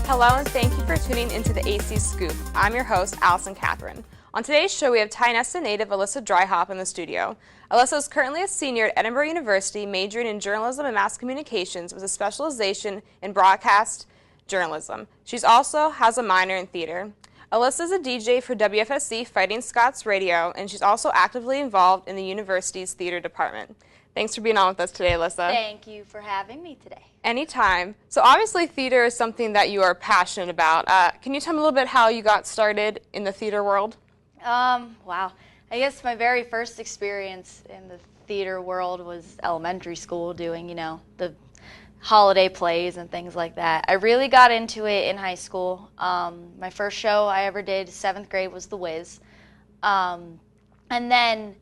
Hello and thank you for tuning into the AC Scoop. I'm your host, Allison Catherine. On today's show, we have Tionesta native Alyssa Dryhoff in the studio. Alyssa is currently a senior at Edinboro University, majoring in journalism and mass communications with a specialization in broadcast journalism. She also has a minor in theater. Alyssa is a DJ for WFSC Fighting Scots Radio, and she's also actively involved in the university's theater department. Thanks for being on with us today, Alyssa. Thank you for having me today. Anytime. So obviously theater is something that you are passionate about. Can you tell me a little bit how you got started in the theater world? Wow. I guess my very first experience in the theater world was elementary school doing, the holiday plays and things like that. I really got into it in high school. My first show I ever did, 7th grade, was The Wiz. And then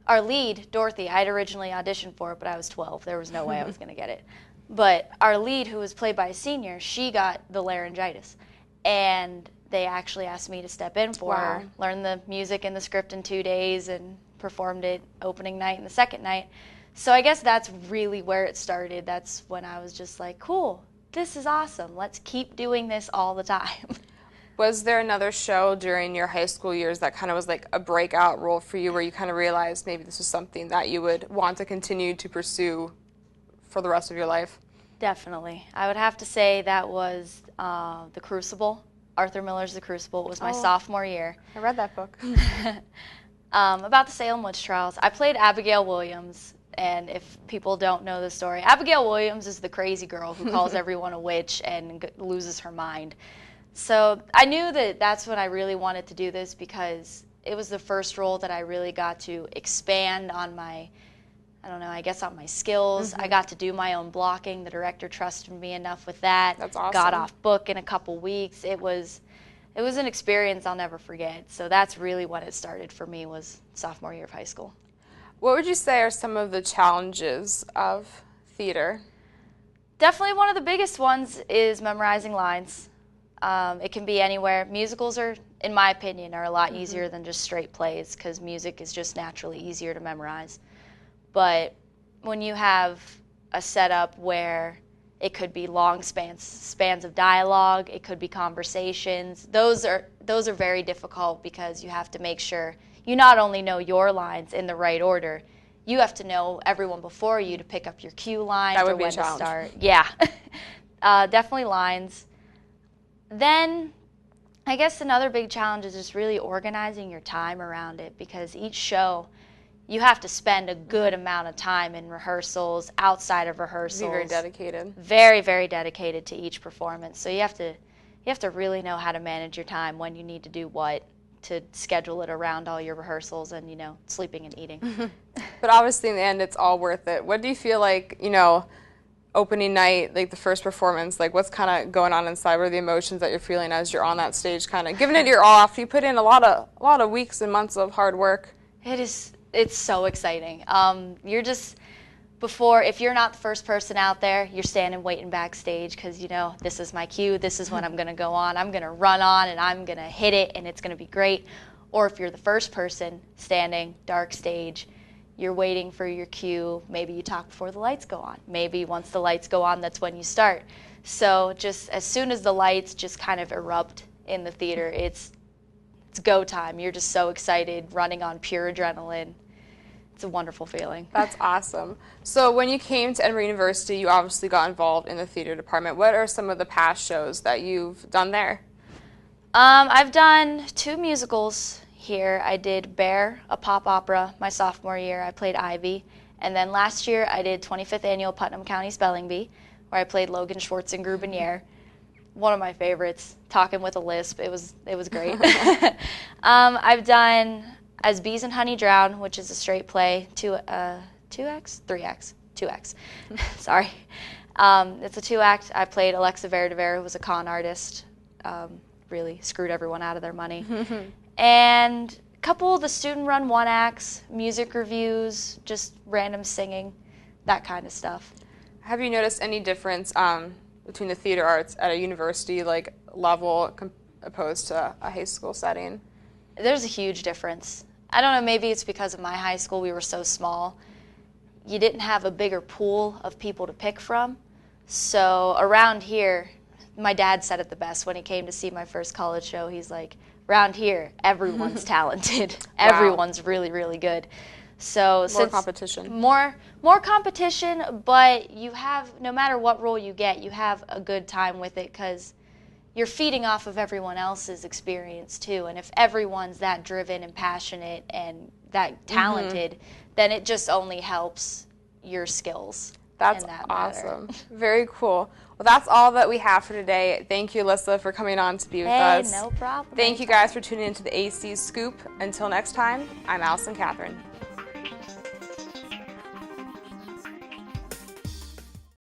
our lead, Dorothy, I had originally auditioned for it, but I was 12. There was no way I was going to get it. But our lead, who was played by a senior, she got the laryngitis. And they actually asked me to step in for her, learn the music and the script in 2 days, and performed it opening night and the second night. So I guess that's really where it started. That's when I was just like, cool, this is awesome. Let's keep doing this all the time. Was there another show during your high school years that kind of was like a breakout role for you where you kind of realized maybe this was something that you would want to continue to pursue for the rest of your life? Definitely. I would have to say that was The Crucible. Arthur Miller's The Crucible. It was my sophomore year. I read that book. About the Salem witch trials. I played Abigail Williams, and if people don't know the story, Abigail Williams is the crazy girl who calls everyone a witch and loses her mind. So I knew that that's when I really wanted to do this because it was the first role that I really got to expand on my, on my skills. I got to do my own blocking. The director trusted me enough with that. That's awesome. Got off book in a couple weeks. It was an experience I'll never forget. So that's really when it started for me, was sophomore year of high school. What would you say are some of the challenges of theater? Definitely one of the biggest ones is memorizing lines. It can be anywhere. Musicals are, in my opinion, are a lot easier than just straight plays because music is just naturally easier to memorize. But when you have a setup where it could be long spans of dialogue, it could be conversations, those are very difficult because you have to make sure you not only know your lines in the right order, you have to know everyone before you to pick up your cue line for when to start. Yeah, definitely lines. Then I guess another big challenge is just really organizing your time around it because each show you have to spend a good amount of time in rehearsals, outside of rehearsals. Be very dedicated. Very, very dedicated to each performance. So you have to really know how to manage your time, when you need to do what, to schedule it around all your rehearsals and, sleeping and eating. But obviously in the end it's all worth it. What do you feel like, opening night, like the first performance, like what's kind of going on inside? What are the emotions that you're feeling as you're on that stage, kind of giving it your all after you put in a lot of weeks and months of hard work? It's so exciting. You're just, if you're not the first person out there, you're standing waiting backstage because this is my cue, this is when I'm going to go on, I'm going to run on and I'm going to hit it and it's going to be great. Or if you're the first person standing, dark stage, you're waiting for your cue. Maybe you talk before the lights go on. Maybe once the lights go on, that's when you start. So just as soon as the lights just kind of erupt in the theater, it's go time. You're just so excited, running on pure adrenaline. It's a wonderful feeling. That's awesome. So when you came to Edinboro University, you obviously got involved in the theater department. What are some of the past shows that you've done there? I've done 2 musicals here. I did Bear, a pop opera, my sophomore year. I played Ivy. And then last year I did 25th Annual Putnam County Spelling Bee, where I played Logan Schwarzengrubenier. One of my favorites, talking with a lisp. It was great. I've done As Bees and Honey Drown, which is a straight play, 2X? 3X. 2X. Sorry. It's a 2-act. I played Alexa Verdever, who was a con artist, really screwed everyone out of their money. And a couple of the student-run 1-acts, music reviews, just random singing, that kind of stuff. Have you noticed any difference between the theater arts at a university level opposed to a high school setting? There's a huge difference. I don't know, maybe it's because of my high school, we were so small. You didn't have a bigger pool of people to pick from. So around here, my dad said it the best when he came to see my first college show. He's like, around here, everyone's talented. Everyone's really, really good. So More competition. More competition, but you have, no matter what role you get, you have a good time with it because you're feeding off of everyone else's experience too. And if everyone's that driven and passionate and that talented, then it just only helps your skills. That's awesome. Very cool. Well, that's all that we have for today. Thank you, Alyssa, for coming on to be with us. No problem. Thank you guys for tuning into the AC Scoop. Until next time, I'm Allison Catherine.